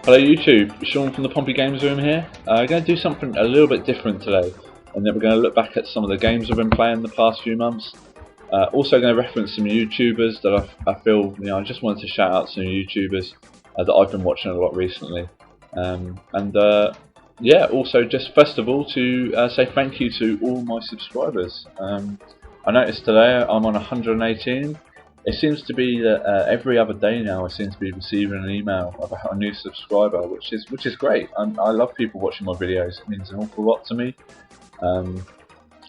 Hello YouTube, Sean from the Pompey Games Room here. I'm going to do something a little bit different today, and then we're going to look back at some of the games I've been playing the past few months. Also going to reference some YouTubers that I feel, I just wanted to shout out some YouTubers that I've been watching a lot recently. Yeah, also just first of all to say thank you to all my subscribers. I noticed today I'm on 118. It seems to be that every other day now I seem to be receiving an email about a new subscriber, which is great. I love people watching my videos. It means an awful lot to me.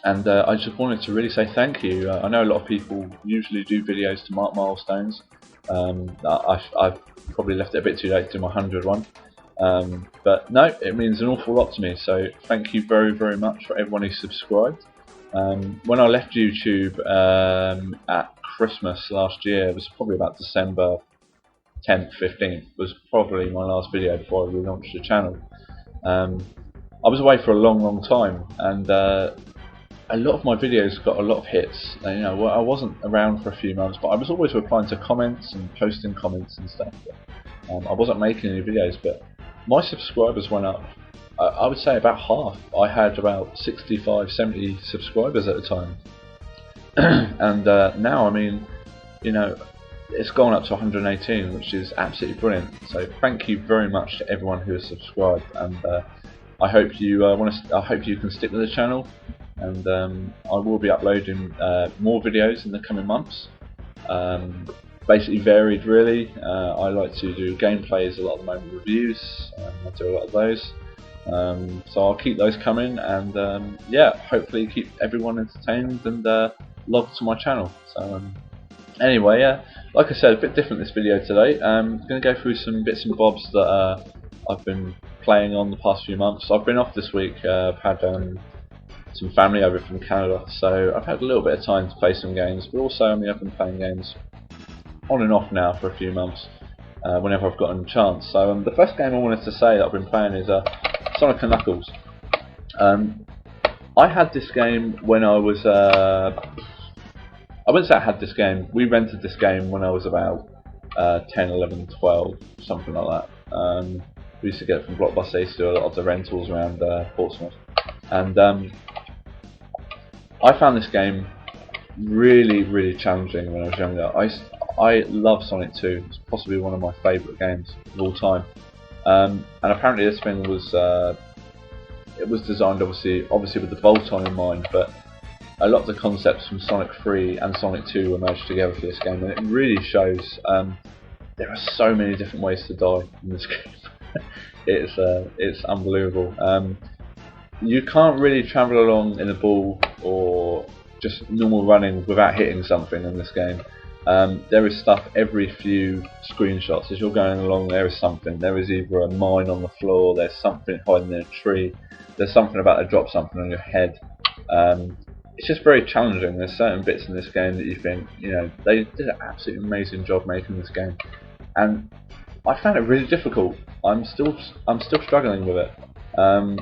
I just wanted to really say thank you. I know a lot of people usually do videos to mark milestones. I've probably left it a bit too late to do my 100 one. But no, it means an awful lot to me. So thank you very, very much for everyone who subscribed. When I left YouTube at Christmas last year, it was probably about December 10th, 15th, was probably my last video before I relaunched the channel. I was away for a long time, and a lot of my videos got a lot of hits. And, I wasn't around for a few months, but I was always replying to comments and posting comments and stuff. I wasn't making any videos, but my subscribers went up. I would say about half. I had about 65, 70 subscribers at the time. And now, I mean, it's gone up to 118, which is absolutely brilliant. So thank you very much to everyone who has subscribed, and I hope you I hope you can stick with the channel, and I will be uploading more videos in the coming months. Basically varied, really. I like to do gameplays a lot at the moment, reviews. I do a lot of those. So I'll keep those coming, and yeah, hopefully keep everyone entertained and logged to my channel. So anyway, like I said, a bit different this video today. I'm going to go through some bits and bobs that I've been playing on the past few months. I've been off this week. I've had some family over from Canada, so I've had a little bit of time to play some games, but also I've been playing games on and off now for a few months whenever I've gotten a chance. So the first game I wanted to say that I've been playing is Sonic and Knuckles. I had this game when I was I wouldn't say I had this game. We rented this game when I was about 10, 11, 12, something like that. We used to get it from Blockbuster. They used to do a lot of the rentals around Portsmouth, and I found this game really challenging when I was younger. I love Sonic 2. It's possibly one of my favourite games of all time. And apparently this thing was it was designed obviously with the bolt-on in mind, but a lot of the concepts from Sonic 3 and Sonic 2 were merged together for this game, and it really shows there are so many different ways to die in this game. It's unbelievable. You can't really travel along in a ball or just normal running without hitting something in this game. There is stuff every few screenshots. As you're going along, there is something. There is either a mine on the floor, there's something hiding in a tree, there's something about to drop something on your head. It's just very challenging. There's certain bits in this game that you think, they did an absolutely amazing job making this game, and I found it really difficult. I'm still struggling with it. I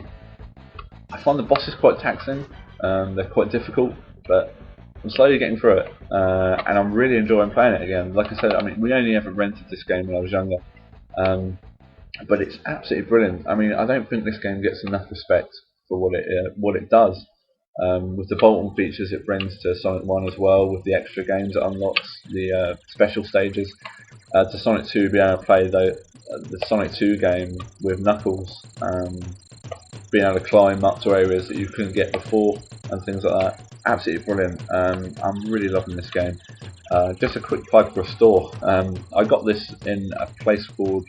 find the bosses quite taxing. They're quite difficult, but I'm slowly getting through it, and I'm really enjoying playing it again. Like I said, we only ever rented this game when I was younger, but it's absolutely brilliant. I don't think this game gets enough respect for what it does. With the bolt-on features it brings to Sonic 1 as well, with the extra games it unlocks, the special stages. To Sonic 2, being able to play the Sonic 2 game with Knuckles, being able to climb up to areas that you couldn't get before and things like that. Absolutely brilliant. I'm really loving this game. Just a quick plug for a store. I got this in a place called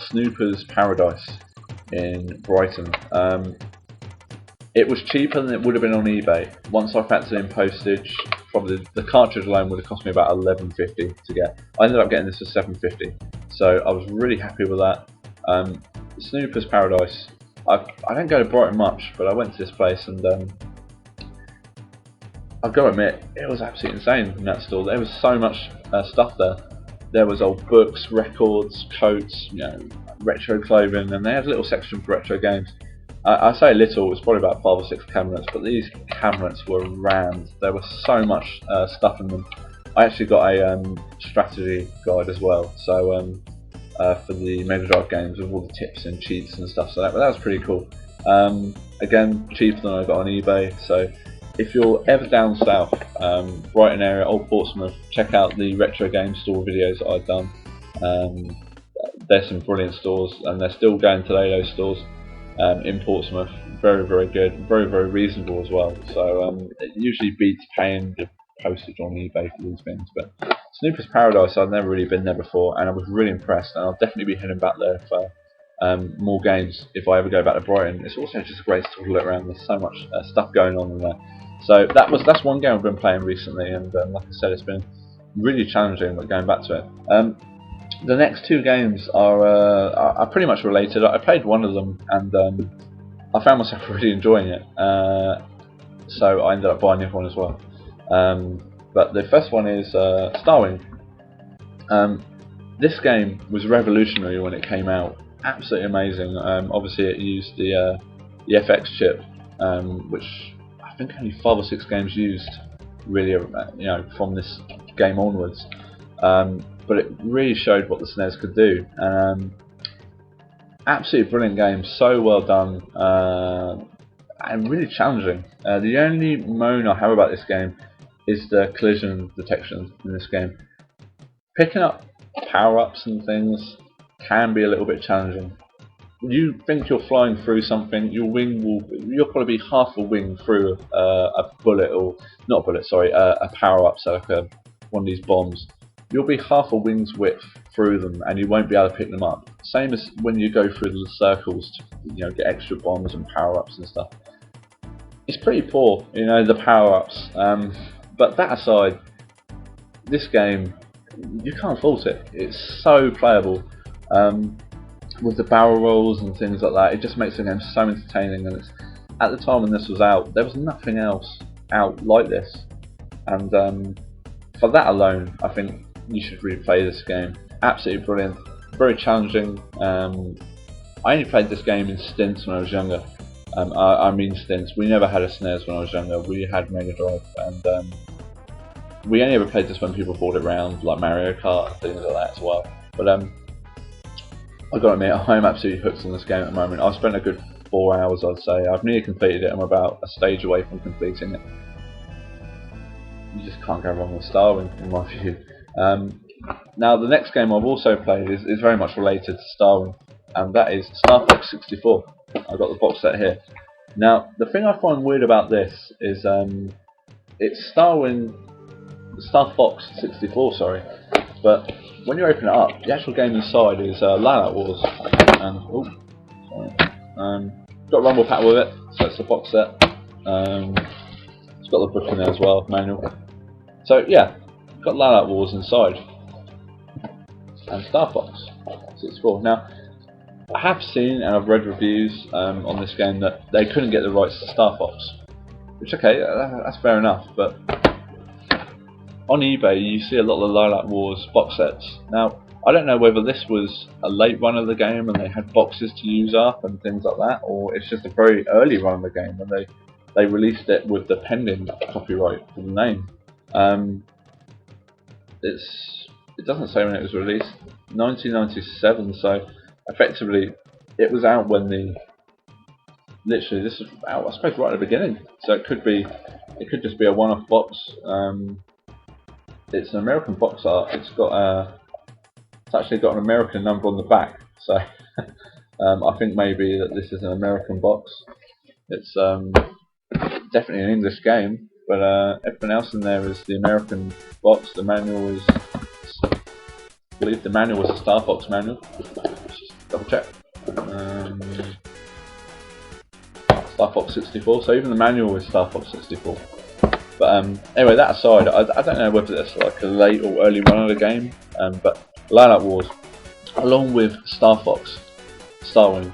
Snooper's Paradise in Brighton. It was cheaper than it would have been on eBay. Once I factored in postage, probably the cartridge alone would have cost me about $11.50 to get. I ended up getting this for $7.50, so I was really happy with that. Snooper's Paradise. I don't go to Brighton much, but I went to this place, and I've got to admit, it was absolutely insane in that store. There was so much stuff there. There was old books, records, coats, retro clothing, and they had a little section for retro games. I say little, it was probably about 5 or 6 cabinets, but these cabinets were rammed. There was so much stuff in them. I actually got a strategy guide as well, so for the Mega Drive games with all the tips and cheats and stuff. So that was pretty cool. Again, cheaper than I got on eBay. So if you're ever down south, Brighton area, Old Portsmouth, check out the retro game store videos that I've done. There's some brilliant stores, and they're still going today, those stores in Portsmouth. Very, very good, very, very reasonable as well. So it usually beats paying the postage on eBay for these things. But Snooper's Paradise, I've never really been there before, and I was really impressed, and I'll definitely be heading back there for more games if I ever go back to Brighton. It's also just great to look around. There's so much stuff going on in there. So that's one game I've been playing recently, and like I said, it's been really challenging, but going back to it. The next two games are pretty much related. I played one of them, and I found myself really enjoying it, so I ended up buying the other one as well. But the first one is Starwing. This game was revolutionary when it came out. Absolutely amazing. Obviously, it used the FX chip, which I think only 5 or 6 games used, really, from this game onwards. But it really showed what the SNES could do. Absolutely brilliant game, so well done, and really challenging. The only moan I have about this game is the collision detection in this game. Picking up power-ups and things can be a little bit challenging. You think you're flying through something, you'll probably be half a wing through a bullet, or not a bullet, sorry, a power-up, so like one of these bombs. You'll be half a wing's width through them, and you won't be able to pick them up. Same as when you go through the circles to get extra bombs and power-ups and stuff. It's pretty poor, the power-ups. But that aside, this game, you can't fault it. It's so playable. With the barrel rolls and things like that, it just makes the game so entertaining. And at the time when this was out, there was nothing else out like this. And for that alone, I think you should really play this game. Absolutely brilliant, very challenging. I only played this game in stints when I was younger. I mean stints. We never had a SNES when I was younger. We had Mega Drive, and we only ever played this when people brought it around, like Mario Kart and things like that as well. But I gotta admit, I'm absolutely hooked on this game at the moment. I've spent a good 4 hours, I'd say. I've nearly completed it. I'm about a stage away from completing it. You just can't go wrong with Starwing, in my view. Now, the next game I've also played is very much related to Starwing, and that is Star Fox 64. I've got the box set here. Now, the thing I find weird about this is it's Star Fox 64, sorry, but when you open it up, the actual game inside is Lilac Wars, and it's got a rumble pack with it, so it's the box set. It's got the book in there as well, manual. So yeah, got Lilac Wars inside, and Star Fox 64. Now, I have seen and I've read reviews on this game that they couldn't get the rights to Star Fox, which, okay, that's fair enough, but on eBay you see a lot of the Lilac Wars box sets. Now, I don't know whether this was a late run of the game and they had boxes to use up and things like that, or it's just a very early run of the game and they released it with the pending copyright for the name. It doesn't say when it was released. 1997, so effectively it was out when literally this was out, I suppose, right at the beginning. So it could just be a one-off box. It's an American box art. It's actually got an American number on the back. So I think maybe that this is an American box. It's definitely an English game, but everything else in there is the American box. The manual is, I believe the manual was a Star Fox manual. Let's just double check. Star Fox 64, so even the manual is Star Fox 64. But anyway, that aside, I don't know whether it's like a late or early run of the game, but Lilac Wars, along with Star Fox, Starwing,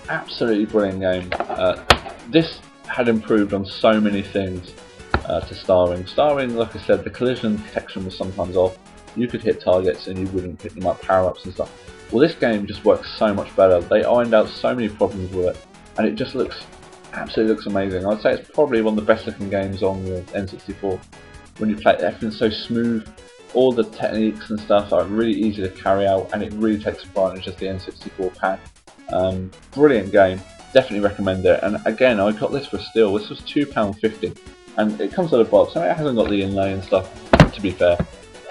absolutely brilliant game. This had improved on so many things to Starwing. Starwing, like I said, the collision detection was sometimes off. You could hit targets and you wouldn't pick them up, power-ups and stuff. Well, this game just works so much better. They ironed out so many problems with it, and it just absolutely looks amazing. I'd say it's probably one of the best looking games on the N64. When you play it, everything's so smooth. all the techniques and stuff are really easy to carry out, and it really takes advantage of the N64 pad. Brilliant game, definitely recommend it. And again, I got this for a steal. This was £2.50, and it comes with a box. I mean, it hasn't got the inlay and stuff, to be fair.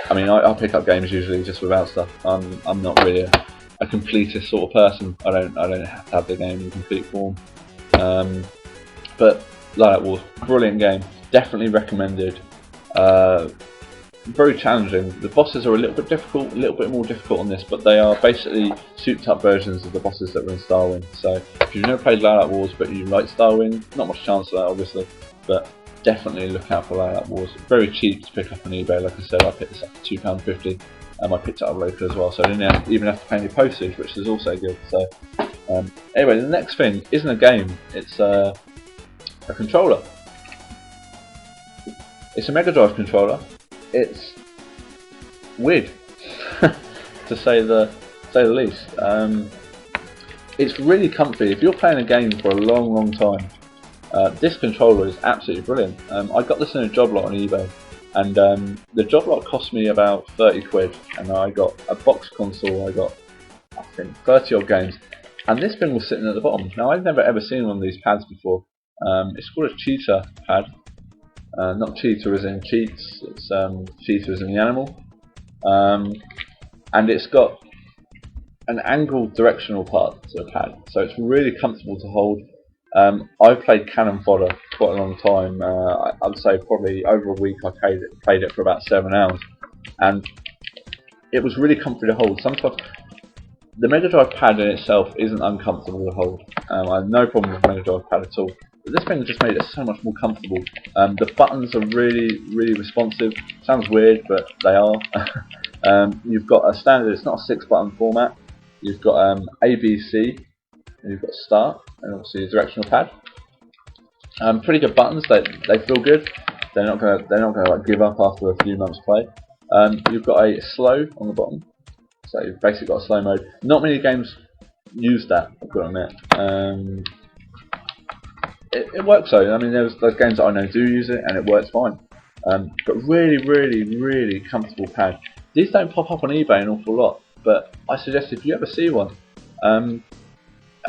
I mean, I pick up games usually just without stuff. I'm not really a completist sort of person. I don't have to have the game in complete form. But Light Wars, brilliant game, definitely recommended. Very challenging. The bosses are a little bit difficult, a little bit more difficult on this, but they are basically souped up versions of the bosses that were in Starwind. So if you've never played Light Wars but you like Starwind, not much chance of that obviously, but definitely look out for Light Wars. Very cheap to pick up on eBay. Like I said, I picked this up for £2.50, and I picked it up local as well, so I didn't even have to pay any postage, which is also good. So anyway, the next thing isn't a game, it's a controller. It's a Mega Drive controller. It's weird, to say the least. It's really comfy. If you're playing a game for a long time, this controller is absolutely brilliant. I got this in a job lot on eBay, and the job lot cost me about 30 quid, and I got a box console. I got, I think, 30 odd games, and this thing was sitting at the bottom. Now, I've never ever seen one of these pads before. It's called a cheetah pad. Not cheetah as in cheats, it's cheetah as in the animal. And it's got an angled directional part to the pad, so it's really comfortable to hold. I've played Cannon Fodder quite a long time. I'd say probably over a week. I played it for about 7 hours, and it was really comfy to hold. Sometimes the Mega Drive pad in itself isn't uncomfortable to hold. I have no problem with the Mega Drive pad at all. But this thing just made it so much more comfortable. The buttons are really responsive. Sounds weird, but they are. You've got a standard, it's not a 6-button format. You've got ABC, and you've got start, and obviously a directional pad. Pretty good buttons. They feel good. They're not gonna like give up after a few months play. You've got a slow on the bottom, so you've basically got a slow mode. Not many games use that, I've got to admit. It works though. I mean, there's games that I know do use it, and it works fine. But really comfortable pad. These don't pop up on eBay an awful lot, but I suggest if you ever see one. I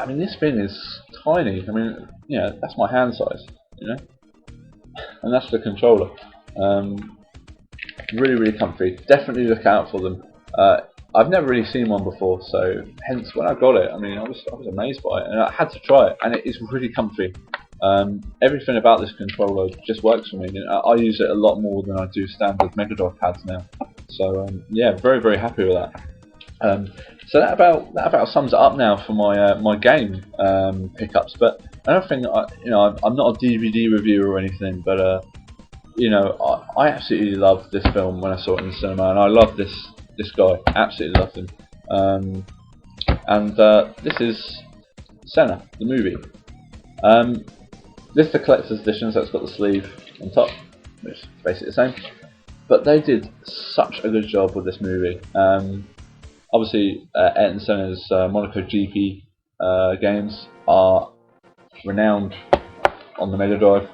mean, this thing is tiny. I mean, you know, that's my hand size, you know, and that's the controller. Really comfy. Definitely look out for them. I've never really seen one before, so hence when I got it, I mean, I was amazed by it, and I had to try it, and it is really comfy. Everything about this controller just works for me. I use it a lot more than I do standard Mega Drive pads now. So yeah, very happy with that. So that about sums it up now for my my game pickups. But another thing, I'm not a DVD reviewer or anything, but you know, I absolutely loved this film when I saw it in the cinema, and I love this guy. Absolutely loved him. This is Senna, the movie. This is the collector's edition, so it's got the sleeve on top, which is basically the same. But they did such a good job with this movie. Obviously, Ayrton Senna's Monaco GP games are renowned on the Mega Drive.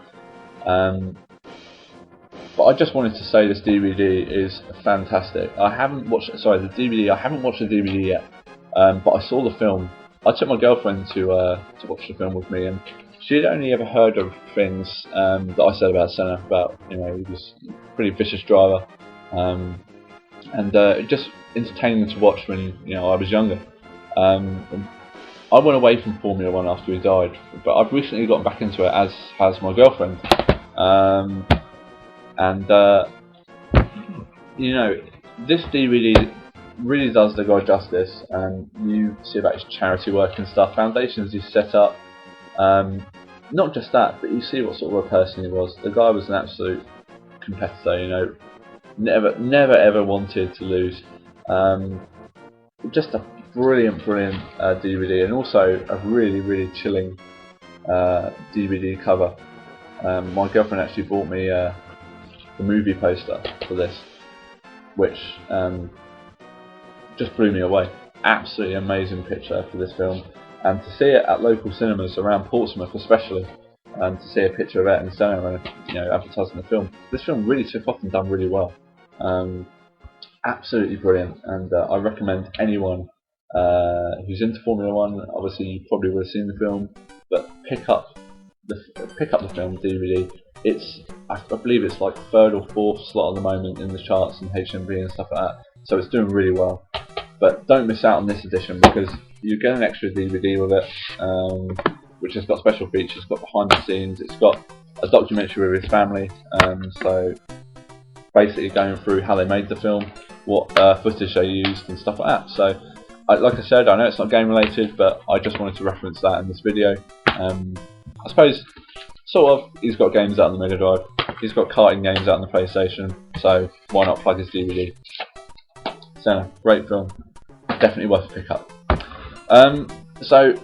But I just wanted to say this DVD is fantastic. I haven't watched the DVD yet, but I saw the film. I took my girlfriend to watch the film with me, and she'd only ever heard of things that I said about Senna, about, you know, he was a pretty vicious driver, and just entertaining to watch when, you know, I was younger. I went away from Formula 1 after he died, but I've recently gotten back into it, as has my girlfriend. You know, this DVD really does the guy justice, and you see about his charity work and stuff, foundations he set up. Not just that, but you see what sort of a person he was. The guy was an absolute competitor, you know, never ever wanted to lose. Just a brilliant DVD, and also a really chilling DVD cover. My girlfriend actually bought me the movie poster for this, which just blew me away. Absolutely amazing picture for this film, and to see it at local cinemas around Portsmouth especially, and to see a picture of it and Senna, you know, advertising the film. This film really took off and done really well. absolutely brilliant, and I recommend anyone who's into Formula One. Obviously, you probably would have seen the film, but pick up the film DVD. It's I believe it's like third or fourth slot at the moment in the charts and HMV and stuff like that. So it's doing really well. But don't miss out on this edition because you get an extra DVD with it, which has got special features. It's got behind the scenes. It's got a documentary with his family. So basically going through how they made the film, what footage they used and stuff like that. So like I said, I know it's not game related, but I just wanted to reference that in this video. I suppose, sort of, he's got games out on the Mega Drive, he's got karting games out on the PlayStation, so why not plug his DVD? So, great film, definitely worth a pick up. So,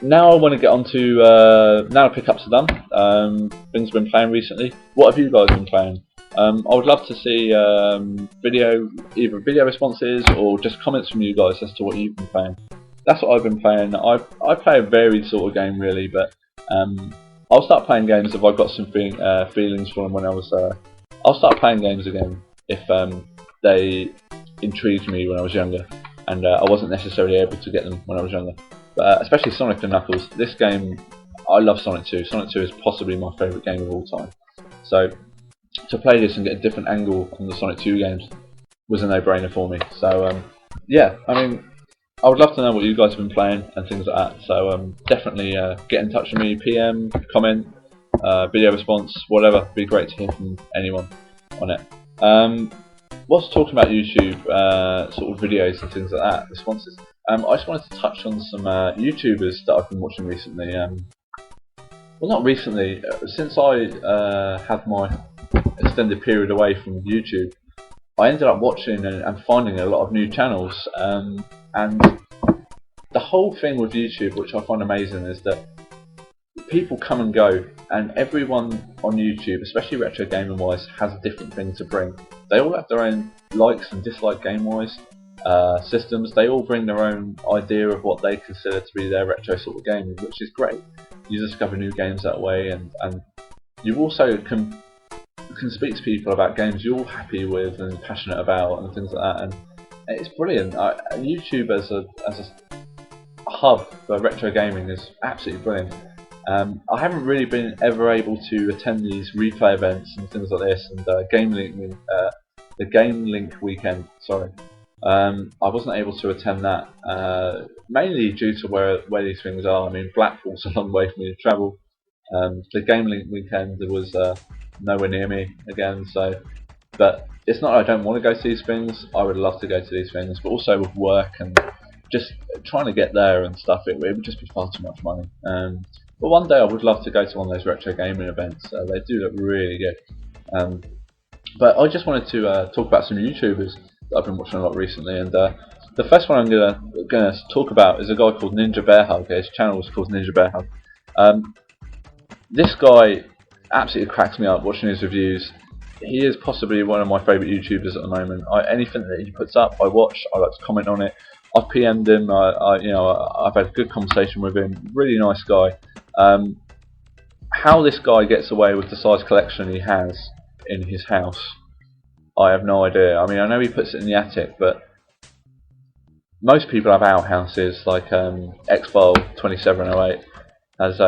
now I want to get on to, now pickups are done, things I've been playing recently. What have you guys been playing? I would love to see either video responses or just comments from you guys as to what you've been playing. That's what I've been playing. I play a varied sort of game really, but I'll start playing games if I've got some feelings for them when I was. I'll start playing games again if they intrigued me when I was younger, and I wasn't necessarily able to get them when I was younger. But especially Sonic and Knuckles. This game, I love Sonic 2. Sonic 2 is possibly my favourite game of all time. So to play this and get a different angle on the Sonic 2 games was a no-brainer for me. So yeah, I mean, I would love to know what you guys have been playing and things like that. So definitely get in touch with me, PM, comment, video response, whatever. It'd be great to hear from anyone on it. Whilst talking about YouTube, sort of videos and things like that, responses, I just wanted to touch on some YouTubers that I've been watching recently. Well, not recently, since I had my extended period away from YouTube, I ended up watching and finding a lot of new channels, and the whole thing with YouTube, which I find amazing, is that people come and go, and everyone on YouTube, especially retro gaming wise, has a different thing to bring. They all have their own likes and dislike game wise systems. They all bring their own idea of what they consider to be their retro sort of gaming, which is great. You discover new games that way, and you also can speak to people about games you're happy with and passionate about and things like that, and it's brilliant. YouTube as a hub for retro gaming is absolutely brilliant. I haven't really been ever able to attend these replay events and things like this, and the Game Link weekend. Sorry, I wasn't able to attend that mainly due to where these things are. I mean, Blackpool's a long way for me to travel. The Game Link weekend was nowhere near me again. So, but it's not that I don't want to go to these things. I would love to go to these things, but also with work and just trying to get there and stuff, it would just be far too much money. But one day I would love to go to one of those retro gaming events. They do look really good. But I just wanted to talk about some YouTubers that I've been watching a lot recently, and the first one I'm gonna talk about is a guy called ninjbearhug. His channel is called ninjbearhug. This guy absolutely cracks me up watching his reviews. He is possibly one of my favourite YouTubers at the moment. Anything that he puts up, I watch. I like to comment on it. I've PM'd him. I've had a good conversation with him. Really nice guy. How this guy gets away with the size collection he has in his house, I have no idea. I mean, I know he puts it in the attic, but most people have outhouses. Like Xfile 2708 has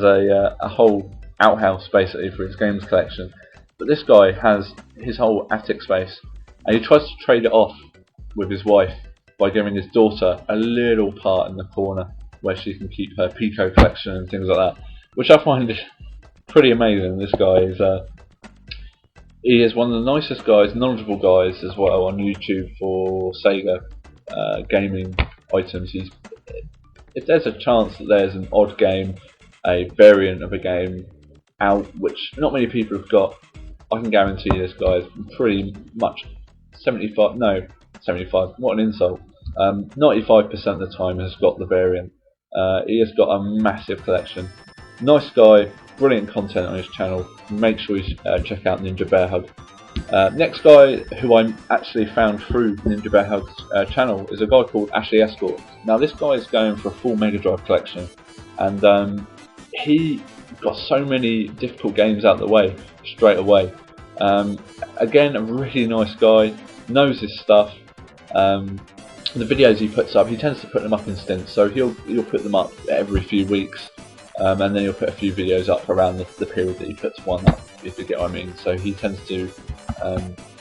a whole outhouse basically for his games collection. But this guy has his whole attic space, and he tries to trade it off with his wife by giving his daughter a little part in the corner where she can keep her Pico collection and things like that, which I find pretty amazing. This guy is he is one of the nicest guys, knowledgeable guys as well on YouTube for Sega gaming items. If there's a chance that there's an odd game, a variant of a game out which not many people have got, I can guarantee this guy is pretty much 75, what an insult, 95% of the time has got the variant. He has got a massive collection. Nice guy, brilliant content on his channel. Make sure you check out ninjbearhug. Next guy who I actually found through ninjbearhug's channel is a guy called ashleyescort. Now this guy is going for a full Mega Drive collection, and he got so many difficult games out of the way straight away. Again, a really nice guy, knows his stuff. The videos he puts up, he tends to put them up in stints, so he'll put them up every few weeks, and then he'll put a few videos up around the period that he puts one up, if you get what I mean. So he tends to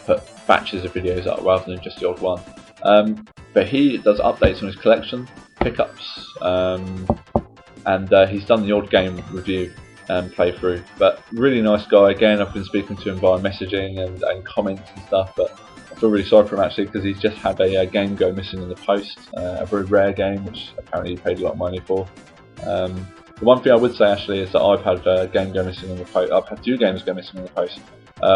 put batches of videos up rather than just the odd one. But he does updates on his collection, pickups, and he's done the odd game review and playthrough. But really nice guy. Again, I've been speaking to him via messaging and comments and stuff, but I feel really sorry for him actually, because he's just had a game go missing in the post, a very rare game which apparently he paid a lot of money for. The one thing I would say actually is that I've had a game go missing in the post. I've had 2 games go missing in the post.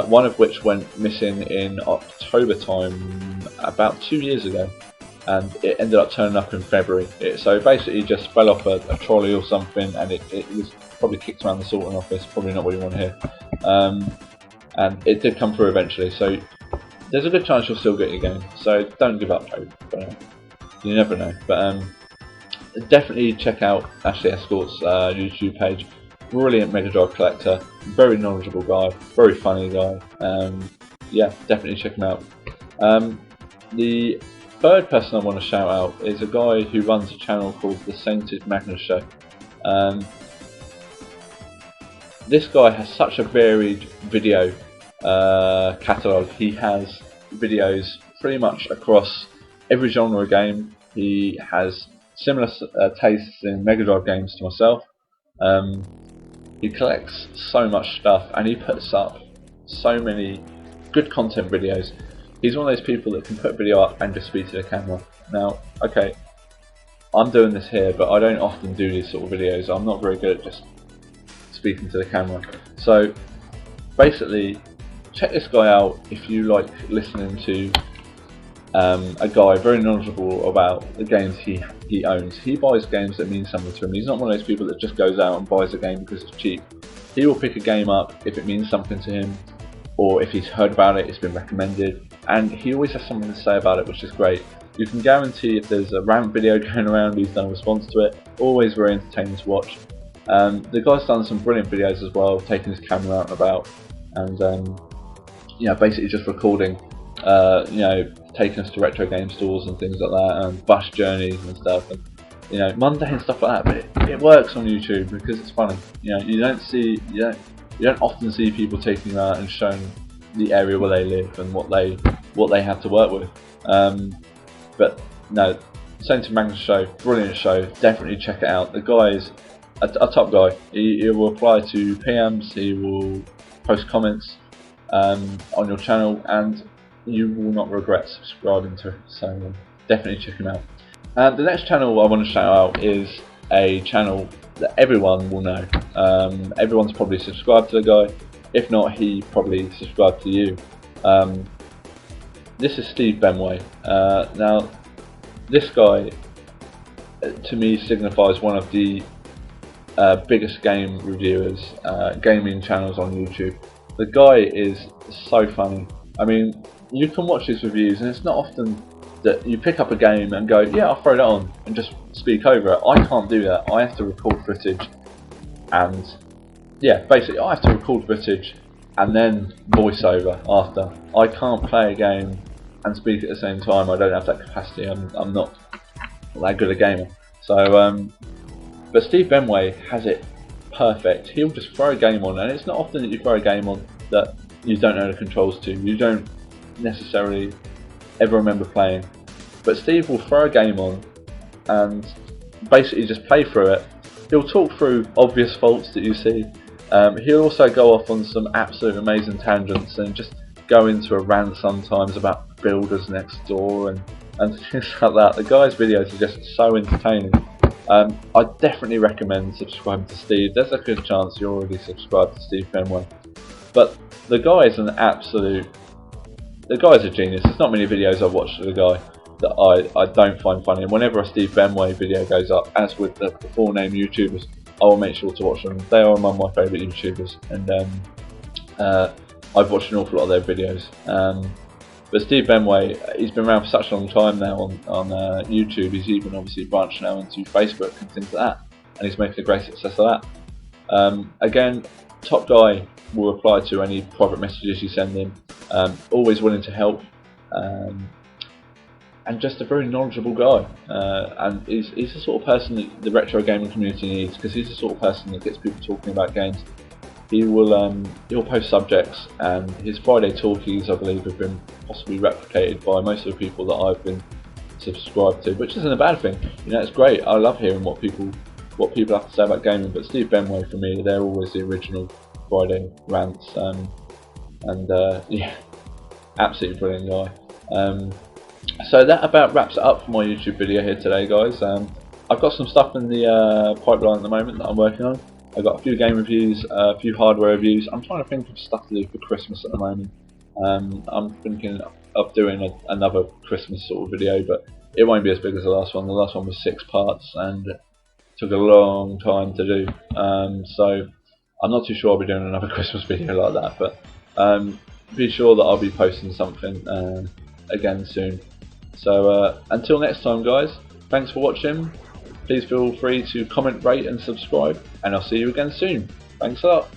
One of which went missing in October time about 2 years ago, and it ended up turning up in February. So basically just fell off a trolley or something, and it was probably kicked around the sorting office, probably not what you want to hear. And it did come through eventually, so there's a good chance you'll still get your game, so don't give up hope. But, you never know. But definitely check out Ashley Escort's YouTube page. Brilliant Mega Drive collector, very knowledgeable guy, very funny guy. Yeah, definitely check him out. The third person I want to shout out is a guy who runs a channel called thesaintedmagnusshow. This guy has such a varied video catalogue. He has videos pretty much across every genre of game. He has similar tastes in Mega Drive games to myself. He collects so much stuff, and he puts up so many good content videos. He's one of those people that can put a video up and just speak to the camera. Now, okay, I'm doing this here, but I don't often do these sort of videos. I'm not very good at just speaking to the camera. So basically, check this guy out if you like listening to a guy very knowledgeable about the games he owns. He buys games that mean something to him. He's not one of those people that just goes out and buys a game because it's cheap. He will pick a game up if it means something to him, or if he's heard about it, it's been recommended, and he always has something to say about it, which is great. You can guarantee if there's a random video going around, he's done a response to it. Always very entertaining to watch. The guy's done some brilliant videos as well, taking his camera out and about, and you know, basically just recording, you know, taking us to retro game stores and things like that, and bus journeys and stuff, and you know, mundane stuff like that. But it works on YouTube because it's funny. You know, you don't often see people taking you out and showing the area where they live and what they have to work with. But no, Saint Magnus Show, brilliant show. Definitely check it out. The guy is a top guy. He will reply to PMs. He will post comments on your channel, and you will not regret subscribing to it. So definitely check him out. The next channel I want to shout out is a channel that everyone will know. Everyone's probably subscribed to the guy. If not, he probably subscribed to you. This is Steve Benway. Now, this guy, to me, signifies one of the biggest game reviewers, gaming channels on YouTube. The guy is so funny. I mean, you can watch his reviews, and it's not often that you pick up a game and go, yeah, I'll throw that on and just speak over it. I can't do that. I have to record footage, and yeah, basically I have to record footage and then voice over after. I can't play a game and speak at the same time. I don't have that capacity. I'm not that good a gamer. So, but Steve Benway has it perfect. He'll just throw a game on, and it's not often that you throw a game on that you don't know the controls to. You don't necessarily ever remember playing. But Steve will throw a game on and basically just play through it. He'll talk through obvious faults that you see. He'll also go off on some absolute amazing tangents and just go into a rant sometimes about builders next door and things like that. The guy's videos are just so entertaining. I definitely recommend subscribing to Steve. There's a good chance you're already subscribed to Steve Benway. But the guy is the guy's a genius. There's not many videos I've watched of the guy that I don't find funny, and whenever a Steve Benway video goes up, as with the full name YouTubers, I will make sure to watch them. They are among my favourite YouTubers, and I've watched an awful lot of their videos. But Steve Benway, he's been around for such a long time now on YouTube. He's even obviously branched now into Facebook and things like that, and he's making a great success of that. Again, top guy, will reply to any private messages you send him. Always willing to help, and just a very knowledgeable guy. And he's the sort of person that the retro gaming community needs, because he's the sort of person that gets people talking about games. He'll post subjects, and his Friday talkies, I believe, have been possibly replicated by most of the people that I've been subscribed to, which isn't a bad thing. You know, it's great. I love hearing what people have to say about gaming. But Steve Benway, for me, they're always the original Friday rants, yeah, absolutely brilliant guy. So that about wraps it up for my YouTube video here today, guys. I've got some stuff in the pipeline at the moment that I'm working on. I've got a few game reviews, a few hardware reviews. I'm trying to think of stuff to do for Christmas at the moment. I'm thinking of doing another Christmas sort of video, but it won't be as big as the last one. The last one was 6 parts and took a long time to do. So I'm not too sure I'll be doing another Christmas video like that, but be sure that I'll be posting something again soon. So until next time, guys, thanks for watching. Please feel free to comment, rate and subscribe, and I'll see you again soon. Thanks a lot.